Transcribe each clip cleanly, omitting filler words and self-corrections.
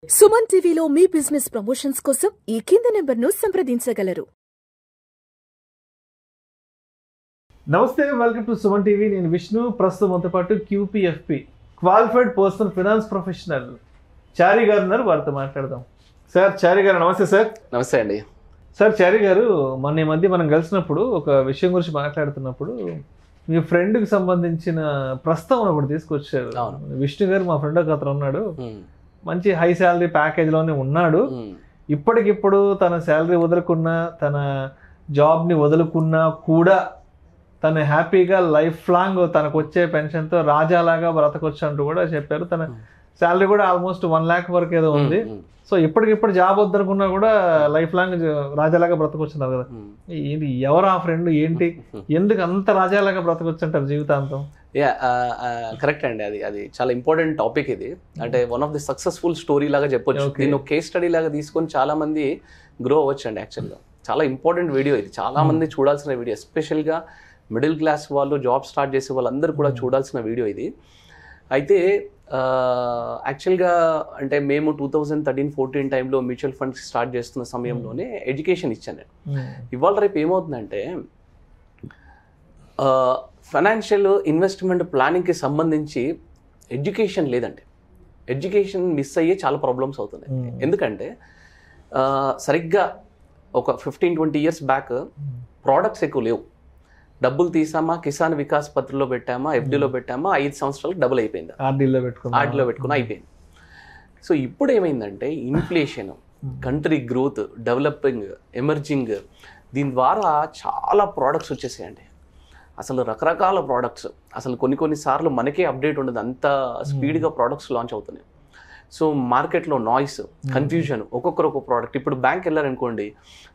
సుమన్ టీవీలో మీ business promotions కోసం ఈ కింది నెంబర్ను సంప్రదించగలరు. నమస్తే, వెల్కమ్ టు సుమన్ టీవీ. నేను విష్ణు. ప్రస్తుతం మనతో పాటు QPFP qualified personal finance professional Chari garu ఉన్నారు. వారితో మాట్లాడదాం. సార్ చారి గారు నమస్తే. సార్ నమస్తే అండి. సార్ చారి గారు, మొన్న ఈ మధ్య మనం కలిసినప్పుడు ఒక విషయం గురించి మాట్లాడుతున్నప్పుడు మీ ఫ్రెండ్కి సంబంధించిన ప్రస్తావన ఒకటి తీసుకొచ్చారు. విష్ణు గారు, మా ఫ్రెండ్ ఒక అతను ఉన్నాడు, మంచి హై శాలరీ ప్యాకేజ్లోనే ఉన్నాడు, ఇప్పటికిప్పుడు తన శాలరీ వదులుకున్నా తన జాబ్ని వదులుకున్నా కూడా తను హ్యాపీగా లైఫ్ లాంగ్ తనకు వచ్చే పెన్షన్తో రాజాలాగా బ్రతకొచ్చు అంటూ కూడా చెప్పారు. తన శాలరీ కూడా ఆల్మోస్ట్ 1 lakh వరకు ఏదో ఉంది. సో ఇప్పటికిప్పుడు జాబ్ వద్దనుకున్నా కూడా లైఫ్ లాంగ్ రాజాలాగా బ్రతకొచ్చున్నారు కదా. ఇది ఎవరు ఆ ఫ్రెండ్, ఏంటి, ఎందుకు అంత రాజాలాగా బ్రతకొచ్చు అంటారు జీవితాంతం? కరెక్ట్ అండి. అది చాలా ఇంపార్టెంట్ టాపిక్. ఇది అంటే one of the successful story లాగా చెప్పొచ్చు. దీన్ని ఒక కేస్ స్టడీ లాగా తీసుకొని చాలా మంది గ్రో అవ్వచ్చు అండి. యాక్చువల్గా చాలా ఇంపార్టెంట్ వీడియో ఇది. చాలా మంది చూడాల్సిన వీడియో, ఎస్పెషల్గా మిడిల్ క్లాస్ వాళ్ళు, జాబ్ స్టార్ట్ చేసే వాళ్ళందరూ కూడా చూడాల్సిన వీడియో ఇది. అయితే యాక్చువల్గా అంటే మేము 2013-14 టైంలో మ్యూచువల్ ఫండ్స్ స్టార్ట్ చేస్తున్న సమయంలోనే ఎడ్యుకేషన్ ఇచ్చాను నేను. ఇవాళ రేపు ఏమవుతుందంటే ఫైనాన్షియల్ ఇన్వెస్ట్మెంట్ ప్లానింగ్కి సంబంధించి ఎడ్యుకేషన్ లేదండి. ఎడ్యుకేషన్ మిస్ అయ్యే చాలా ప్రాబ్లమ్స్ అవుతున్నాయి. ఎందుకంటే సరిగ్గా ఒక 15-20 ఇయర్స్ బ్యాక్ ప్రోడక్ట్స్ ఎక్కువ లేవు. డబ్బులు తీసామా, కిసాన్ వికాస్ పత్రిలో పెట్టామా, FDలో పెట్టామా, 5 సంవత్సరాలకు డబుల్ అయిపోయింది, ఆర్డీలో పెట్టుకుని అయిపోయింది. సో ఇప్పుడు ఏమైందంటే inflation, country growth, developing, emerging, దీని ద్వారా చాలా ప్రోడక్ట్స్ వచ్చేసాయండి. అసలు రకరకాల ప్రోడక్ట్స్, అసలు కొన్నిసార్లు మనకే అప్డేట్ ఉండదు, అంత స్పీడ్గా ప్రోడక్ట్స్ లాంచ్ అవుతున్నాయి. సో మార్కెట్లో నాయిస్, కన్ఫ్యూజన్, ఒక్కొక్కరు ఒక్కొక్క ప్రోడక్ట్. ఇప్పుడు బ్యాంక్ వెళ్ళారనుకోండి,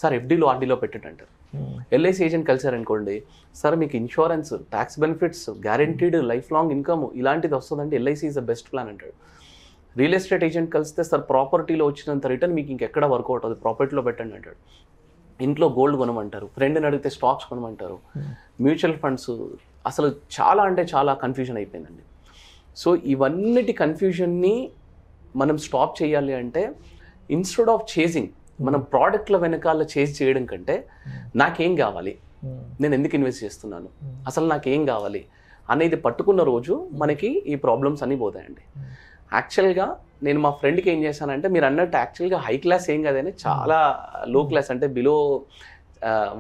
సార్ FDలో ఆర్డీలో పెట్టండి అంటారు. LIC ఏజెంట్ కలిసారనుకోండి, సార్ మీకు insurance, tax benefits, guaranteed life long income ఇలాంటిది వస్తుందంటే LIC is the best plan అంటాడు. రియల్ ఎస్టేట్ ఏజెంట్ కలిస్తే, సార్ ప్రాపర్టీలో వచ్చినంత రిటర్న్ మీకు ఇంకెక్కడ వర్కౌట్ అవుతుంది, ప్రాపర్టీలో పెట్టండి అంటాడు. ఇంట్లో గోల్డ్ కొనమంటారు, ఫ్రెండ్ని అడిగితే స్టాక్స్ కొనమంటారు, మ్యూచువల్ ఫండ్స్. అసలు చాలా అంటే చాలా కన్ఫ్యూజన్ అయిపోయిందండి. సో ఇవన్నిటి కన్ఫ్యూజన్ని మనం స్టాప్ చేయాలి అంటే, ఇన్స్టెడ్ ఆఫ్ చేసింగ్, మనం ప్రోడక్ట్ల వెనకాల చేజ్ చేయడం కంటే నాకేం కావాలి, నేను ఎందుకు ఇన్వెస్ట్ చేస్తున్నాను, అసలు నాకేం కావాలి అనేది పట్టుకున్న రోజు మనకి ఈ ప్రాబ్లమ్స్ అన్నీ పోతాయండి. యాక్చువల్గా నేను మా ఫ్రెండ్కి ఏం చేశానంటే, మీరు అన్నట్టు యాక్చువల్గా హై క్లాస్ ఏం కాదని, చాలా లో క్లాస్ అంటే బిలో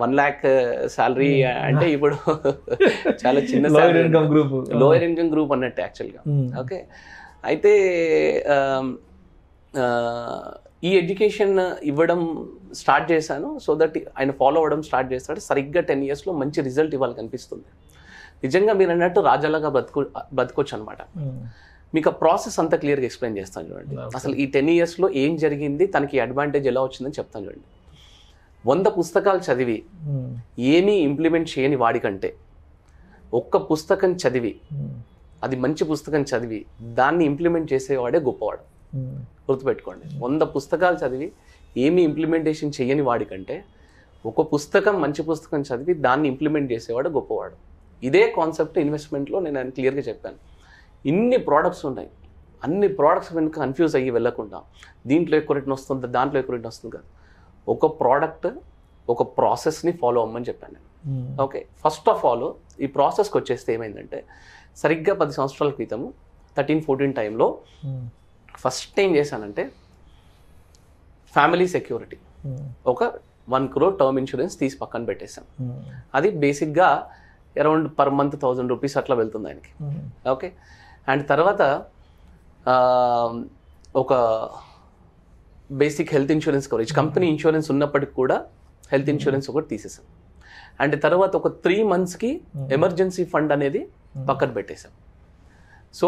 1 lakh శాలరీ అంటే ఇప్పుడు చాలా చిన్న లోయర్ ఇన్కమ్ గ్రూప్ అన్నట్టు యాక్చువల్గా. ఓకే, అయితే ఈ ఎడ్యుకేషన్ ఇవ్వడం స్టార్ట్ చేశాను. సో దట్ ఆయన ఫాలో అవ్వడం స్టార్ట్ చేస్తాడు. సరిగ్గా 10 yearsలో మంచి రిజల్ట్ ఇవ్వాలి కనిపిస్తుంది. నిజంగా మీరు అన్నట్టు రాజాలాగా బ్రతకొచ్చు అనమాట. మీకు ఆ ప్రాసెస్ అంతా క్లియర్గా ఎక్స్ప్లెయిన్ చేస్తాను చూడండి. అసలు ఈ 10 yearsలో ఏం జరిగింది, తనకి అడ్వాంటేజ్ ఎలా వచ్చిందని చెప్తాను చూడండి. 100 పుస్తకాలు చదివి ఏమీ ఇంప్లిమెంట్ చేయని వాడికంటే, ఒక్క పుస్తకం చదివి, అది మంచి పుస్తకం చదివి దాన్ని ఇంప్లిమెంట్ చేసేవాడే గొప్పవాడు. గుర్తుపెట్టుకోండి, 100 పుస్తకాలు చదివి ఏమీ ఇంప్లిమెంటేషన్ చేయని వాడికంటే, ఒక పుస్తకం, మంచి పుస్తకం చదివి దాన్ని ఇంప్లిమెంట్ చేసేవాడు గొప్పవాడు. ఇదే కాన్సెప్ట్ ఇన్వెస్ట్మెంట్లో నేను క్లియర్గా చెప్పాను. ఇన్ని ప్రోడక్ట్స్ ఉన్నాయి, అన్ని ప్రోడక్ట్స్ వెనుక కన్ఫ్యూజ్ అయ్యి వెళ్ళకుండా, దీంట్లో ఎక్కువ రిటర్న్ వస్తుంది, దాంట్లో ఎక్కువ రిటర్న్ వస్తుంది కదా, ఒక ప్రోడక్ట్, ఒక ప్రాసెస్ని ఫాలో అవ్వమని చెప్పాను నేను. ఓకే, ఫస్ట్ ఆఫ్ ఆల్ ఈ ప్రాసెస్కి వచ్చేస్తే ఏమైందంటే, సరిగ్గా 10 సంవత్సరాల క్రితము 13-14 టైంలో ఫస్ట్ ఏం చేశానంటే, ఫ్యామిలీ సెక్యూరిటీ ఒక 1 crore టర్మ్ ఇన్సూరెన్స్ తీసి పక్కన పెట్టేశాను. అది బేసిక్గా అరౌండ్ పర్ మంత్ 1000 rupees అట్లా వెళ్తుంది ఆయనకి. ఓకే, అండ్ తర్వాత ఒక basic health insurance coverage, company insurance ఉన్నప్పటికి కూడా హెల్త్ ఇన్సూరెన్స్ ఒకటి తీసేసాం. అండ్ తర్వాత ఒక 3 monthsకి ఎమర్జెన్సీ ఫండ్ అనేది పక్కన పెట్టేశాం. సో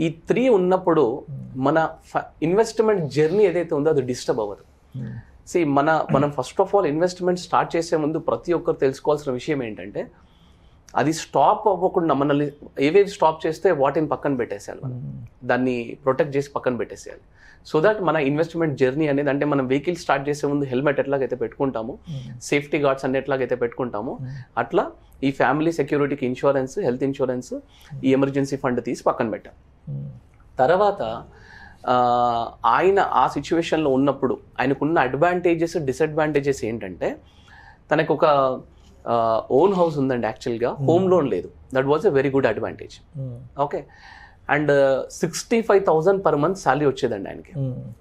ఈ 3 ఉన్నప్పుడు మన ఇన్వెస్ట్మెంట్ జర్నీ ఏదైతే ఉందో అది డిస్టర్బ్ అవ్వదు. మనం first of all investment start చేసే ముందు ప్రతి ఒక్కరు తెలుసుకోవాల్సిన విషయం ఏంటంటే, అది స్టాప్ అవ్వకుండా మనల్ని ఏవేవి స్టాప్ చేస్తే వాటిని పక్కన పెట్టేసేయాలి, మనం దాన్ని ప్రొటెక్ట్ చేసి పక్కన పెట్టేసేయాలి. సో దట్ మన ఇన్వెస్ట్మెంట్ జర్నీ అనేది, అంటే మనం వెహికల్ స్టార్ట్ చేసే ముందు హెల్మెట్ ఎట్లాగైతే పెట్టుకుంటామో, సేఫ్టీ గార్డ్స్ అన్ని ఎట్లాగైతే పెట్టుకుంటామో, అట్లా ఈ ఫ్యామిలీ సెక్యూరిటీకి ఇన్సూరెన్స్, హెల్త్ ఇన్సూరెన్స్, ఈ ఎమర్జెన్సీ ఫండ్ తీసి పక్కన పెట్టాం. తర్వాత ఆయన ఆ సిచ్యువేషన్లో ఉన్నప్పుడు ఆయనకున్న అడ్వాంటేజెస్ డిసడ్వాంటేజెస్ ఏంటంటే తనకు ఒక ఓన్ హౌస్ ఉందండి, యాక్చువల్గా హోమ్ లోన్ లేదు. That was a very good advantage. Okay, and 65,000 per month salary వచ్చేదండి ఆయనకి.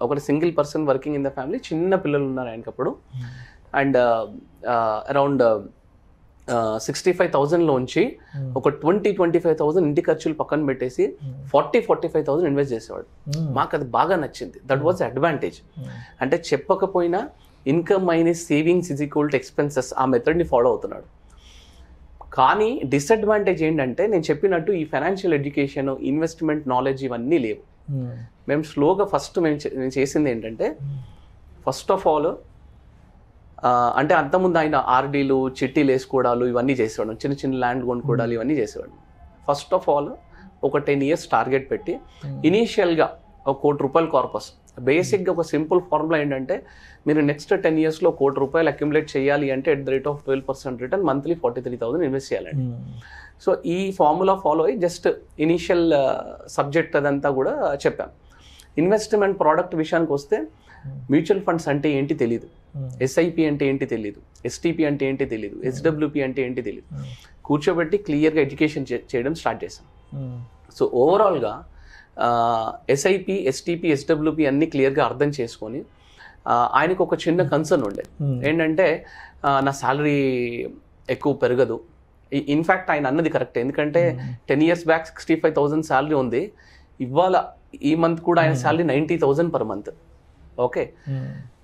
ఒకటి single person working in the family, చిన్న పిల్లలు ఉన్నారు ఆయనకి అప్పుడు. అండ్ అరౌండ్ 65,000లోంచి ఒక 20-25,000 ఇంటి ఖర్చులు పక్కన పెట్టేసి 40-45,000 ఇన్వెస్ట్ చేసేవాడు. మాకు అది బాగా నచ్చింది. That was advantage. అంటే చెప్పకపోయినా income minus savings is equal to expenses, ఆ మెథడ్ని ఫాలో అవుతున్నాడు. కానీ డిసడ్వాంటేజ్ ఏంటంటే నేను చెప్పినట్టు ఈ ఫైనాన్షియల్ ఎడ్యుకేషన్, ఇన్వెస్ట్మెంట్ నాలెడ్జ్ ఇవన్నీ లేవు. మేము స్లోగా ఫస్ట్ మేము చేసింది ఏంటంటే, ఫస్ట్ ఆఫ్ ఆల్ అంటే అంతకుముందు ఆయన ఆర్డీలు, చిట్టీలు వేసుకోవడాలు ఇవన్నీ చేసేవాడు, చిన్న చిన్న ల్యాండ్ కొనుక్కోవడాలు ఇవన్నీ చేసేవాడు. ఫస్ట్ ఆఫ్ ఆల్ ఒక 10 years టార్గెట్ పెట్టి ఇనీషియల్గా ఒక ₹1 కోటి కార్పస్. బేసిక్గా ఒక సింపుల్ ఫార్ములా ఏంటంటే, మీరు నెక్స్ట్ 10 yearsలో ₹1 కోటి అక్యుములేట్ చేయాలి అంటే at the rate of 12% return monthly 43,000 invest చేయాలండి. సో ఈ ఫార్ములా ఫాలో అయ్యి జస్ట్ ఇనీషియల్ సబ్జెక్ట్ అదంతా కూడా చెప్పాం. ఇన్వెస్ట్మెంట్ ప్రోడక్ట్ విషయానికి వస్తే మ్యూచువల్ ఫండ్స్ అంటే ఏంటి తెలియదు, ఎస్ఐపి అంటే ఏంటి తెలియదు, ఎస్టీపీ అంటే ఏంటి తెలియదు, ఎస్డబ్ల్యూపీ అంటే ఏంటి తెలియదు. కూర్చోబెట్టి క్లియర్గా ఎడ్యుకేషన్ చేయడం స్టార్ట్ చేశాం. సో ఓవరాల్గా ఎస్ఐపి, ఎస్టీపీ, ఎస్డబ్ల్యూపీ అన్నీ క్లియర్గా అర్థం చేసుకొని ఆయనకు ఒక చిన్న కన్సర్న్ ఉండేది ఏంటంటే, నా శాలరీ ఎక్కువ పెరగదు. ఇన్ఫ్యాక్ట్ ఆయన అన్నది కరెక్ట్, ఎందుకంటే 10 years బ్యాక్ 65,000 శాలరీ ఉంది, ఇవాళ ఈ మంత్ కూడా ఆయన శాలరీ 90,000 per month. ఓకే,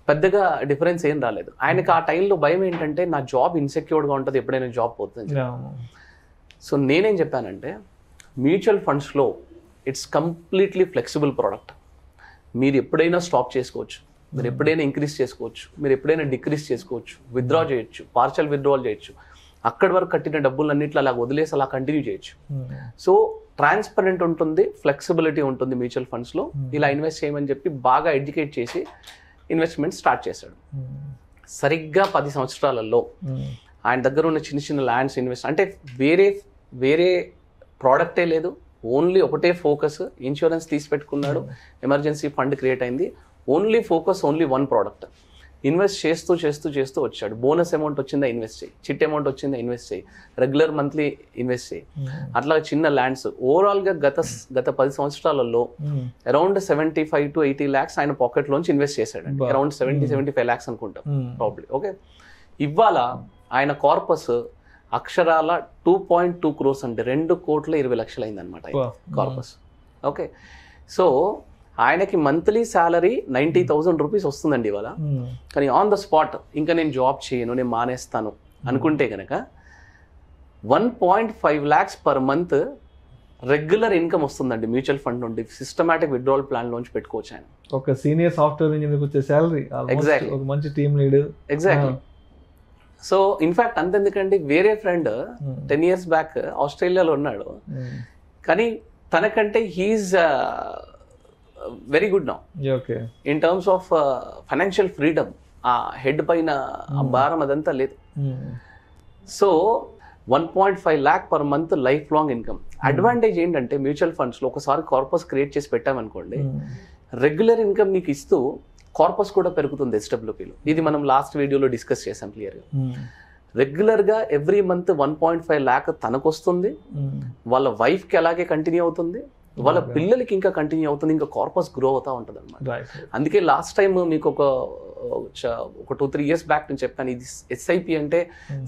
పెద్దగా డిఫరెన్స్ ఏం రాలేదు. ఆయనకు ఆ టైంలో భయం ఏంటంటే, నా జాబ్ ఇన్సెక్యూర్డ్గా ఉంటుంది, ఎప్పుడైనా జాబ్ పోతుంది. సో నేనేం చెప్పానంటే, మ్యూచువల్ ఫండ్స్లో ఇట్స్ కంప్లీట్లీ ఫ్లెక్సిబుల్ ప్రోడక్ట్. మీరు ఎప్పుడైనా స్టాప్ చేసుకోవచ్చు, మీరు ఎప్పుడైనా ఇంక్రీజ్ చేసుకోవచ్చు, మీరు ఎప్పుడైనా డిక్రీజ్ చేసుకోవచ్చు, విత్డ్రా చేయొచ్చు, పార్షల్ విత్డ్రాల్ చేయొచ్చు, అక్కడి వరకు కట్టిన డబ్బులన్నింటిలో అలా వదిలేసి అలా కంటిన్యూ చేయొచ్చు. సో ట్రాన్స్పరెంట్ ఉంటుంది, ఫ్లెక్సిబిలిటీ ఉంటుంది మ్యూచువల్ ఫండ్స్లో. ఇలా ఇన్వెస్ట్ చేయమని చెప్పి బాగా ఎడ్యుకేట్ చేసి ఇన్వెస్ట్మెంట్ స్టార్ట్ చేశాడు. సరిగ్గా 10 సంవత్సరాలలో ఆయన దగ్గర ఉన్న చిన్న చిన్న ల్యాండ్స్ ఇన్వెస్ట్, అంటే వేరే ప్రోడక్టే లేదు, ఓన్లీ ఒకటే ఫోకస్. ఇన్సూరెన్స్ తీసి పెట్టుకున్నాడు, ఎమర్జెన్సీ ఫండ్ క్రియేట్ అయింది, only focus, only one product. Invest చేస్తూ చేస్తూ చేస్తూ వచ్చాడు. బోనస్ అమౌంట్ వచ్చిందా ఇన్వెస్ట్ చేయి, చిట్ అమౌంట్ వచ్చిందా ఇన్వెస్ట్ చేయి, రెగ్యులర్ మంత్లీ ఇన్వెస్ట్ చేయి, అట్లా చిన్న ల్యాండ్స్. ఓవరాల్గా గత 10 సంవత్సరాలలో అరౌండ్ 75 to 80 lakhs ఆయన పాకెట్ లోంచి ఇన్వెస్ట్ చేశాడు. అరౌండ్ 70-75 lakhs అనుకుంటాం ప్రాబ్లీ. ఓకే, ఇవాళ ఆయన కార్పస్ అక్షరాల 2.2 crores అంటే 2,20,00,000 అయిందనమాట కార్పస్. ఓకే, సో ఆయనకి మంత్లీ శాలరీ 90,000 రూపీస్ వస్తుందండి ఇవాళ. కానీ ఆన్ ద స్పాట్ ఇంకా నేను జాబ్ చేయను, నేను మానేస్తాను అనుకుంటే కనుక 1.5 lakhs per month regular income వస్తుందండి మ్యూచువల్ ఫండ్ నుండి. సిస్టమాటిక్ విత్డ్రావల్ ప్లాన్ లోంచి పెట్టుకోవచ్చు ఆయన. ఒక సీనియర్ సాఫ్ట్వేర్ ఇంజనీర్ వచ్చే శాలరీ, ఎగ్జాక్ట్లీ ఒక మంచి team leader. Exactly. So in fact అంతెందుకండి, వేరే ఫ్రెండ్ 10 years బ్యాక్ ఆస్ట్రేలియాలో ఉన్నాడు, కానీ తనకంటే he is very good now in terms of financial freedom. ఆ హెడ్ పైన ఆ భారం అదంతా లేదు. So 1.5 lakh per month lifelong income. Advantage ఏంటంటే మ్యూచువల్ ఫండ్స్లో ఒకసారి కార్పస్ క్రియేట్ చేసి పెట్టామనుకోండి, రెగ్యులర్ ఇన్కమ్ మీకు ఇస్తూ కార్పస్ కూడా పెరుగుతుంది ఎస్డబ్ల్యూపీలో. ఇది మనం లాస్ట్ వీడియోలో డిస్కస్ చేసాం క్లియర్గా. రెగ్యులర్గా ఎవ్రీ మంత్ 1.5 lakh తనకు వస్తుంది, వాళ్ళ వైఫ్కి అలాగే కంటిన్యూ అవుతుంది, వాళ్ళ పిల్లలకి ఇంకా కంటిన్యూ అవుతుంది, ఇంకా కార్పస్ గ్రో అవుతూ ఉంటుంది అనమాట. అందుకే లాస్ట్ టైం మీకు ఒక 2-3 years బ్యాక్ నేను చెప్పాను, ఇది ఎస్ఐపి అంటే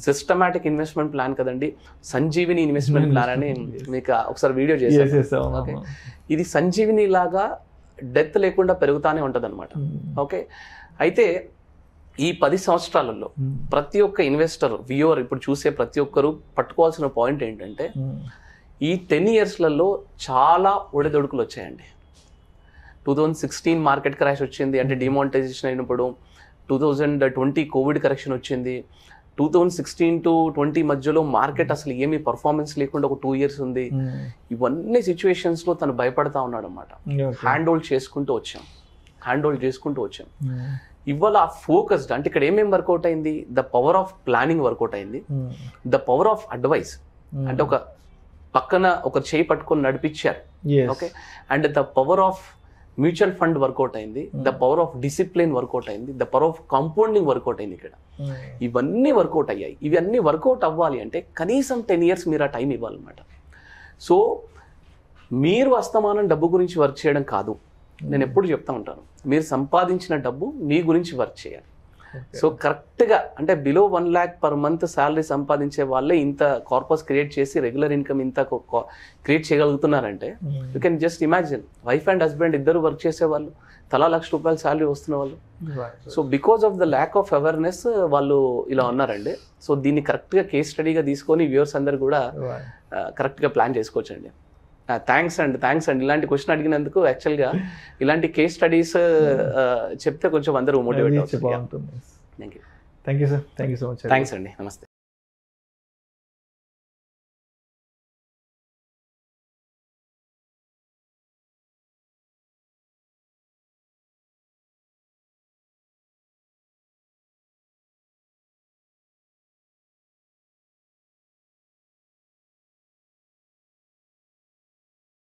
సిస్టమాటిక్ ఇన్వెస్ట్మెంట్ ప్లాన్ కదండి, సంజీవిని ఇన్వెస్ట్మెంట్ ప్లాన్ అని మీకు ఒకసారి వీడియో చేశాను. ఓకే, ఇది సంజీవిని లాగా డెత్ లేకుండా పెరుగుతానే ఉంటుంది అనమాట. ఓకే, అయితే ఈ 10 సంవత్సరాలలో ప్రతి ఒక్క ఇన్వెస్టర్, వ్యూవర్, ఇప్పుడు చూసే ప్రతి ఒక్కరు పట్టుకోవాల్సిన పాయింట్ ఏంటంటే, ఈ 10 yearsలలో చాలా ఒడిదొడుకులు వచ్చాయండి. 2016 మార్కెట్ క్రాష్ వచ్చింది, అంటే డిమానిటైజేషన్ అయినప్పుడు. 2020 కోవిడ్ కరెక్షన్ వచ్చింది. 2016 to 20 మధ్యలో మార్కెట్ అసలు ఏమీ పర్ఫార్మెన్స్ లేకుండా ఒక 2 years ఉంది. ఇవన్నీ సిచ్యువేషన్స్లో తను భయపడతా ఉన్నాడు అనమాట. హ్యాండ్ హోల్డ్ చేసుకుంటూ వచ్చాం. ఇవాళ ఆ ఫోకస్డ్, అంటే ఇక్కడ ఏమేమి వర్కౌట్ అయింది, the power of planning workout అయింది, ద పవర్ ఆఫ్ అడ్వైస్, అంటే ఒక పక్కన ఒక చేయి పట్టుకొని నడిపించారు. Okay, and the power of mutual fund workout అయింది, the power of discipline workout అయింది, the power of compounding workout అయింది. ఇక్కడ ఇవన్నీ వర్కౌట్ అయ్యాయి. ఇవన్నీ వర్కౌట్ అవ్వాలి అంటే కనీసం 10 years మీరు ఆ టైం ఇవ్వాలన్నమాట. సో మీరు అస్తమానం డబ్బు గురించి వర్క్ చేయడం కాదు, నేను ఎప్పుడు చెప్తా ఉంటాను, మీరు సంపాదించిన డబ్బు మీ గురించి వర్క్ చేయాలి. సో కరెక్ట్గా అంటే below 1 lakh per month salary సంపాదించే వాళ్ళే ఇంత కార్పస్ క్రియేట్ చేసి రెగ్యులర్ ఇన్కమ్ ఇంత క్రియేట్ చేయగలుగుతున్నారంటే you can just imagine. Wife and husband ఇద్దరు వర్క్ చేసేవాళ్ళు, తలా ₹1,00,000 శాలరీ వస్తున్న వాళ్ళు. So because of the lack of awareness వాళ్ళు ఇలా ఉన్నారండి. సో దీన్ని కరెక్ట్గా కేస్ స్టడీగా తీసుకొని వ్యూవర్స్ అందరు కూడా కరెక్ట్గా ప్లాన్ చేసుకోవచ్చండి. థ్యాంక్స్ అండి. ఇలాంటి క్వశ్చన్ అడిగినందుకు. యాక్చువల్గా ఇలాంటి కేస్ స్టడీస్ చెప్తే కొంచెం అందరూ మోటివేట్ అవుతుంది. Thank you sir, thank you so much. Thanks అండి, నమస్తే.